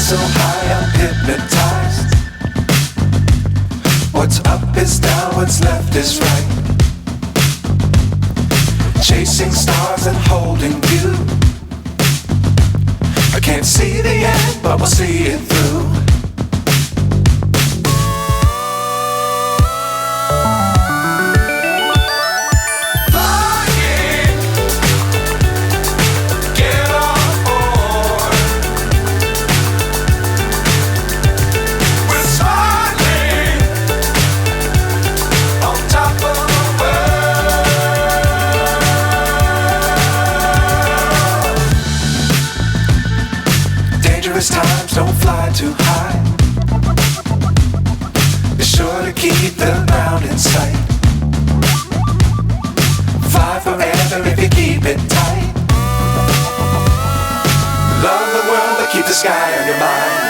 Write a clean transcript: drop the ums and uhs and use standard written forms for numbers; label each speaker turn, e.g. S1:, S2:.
S1: so high I'm hypnotized. What's up is down, what's left is right. Chasing stars and holding you. I can't see the end, but we'll see it through. Dangerous times, don't fly too high. Be sure to keep the ground in sight. Fly forever if you keep it tight. Love the world, but keep the sky on your mind.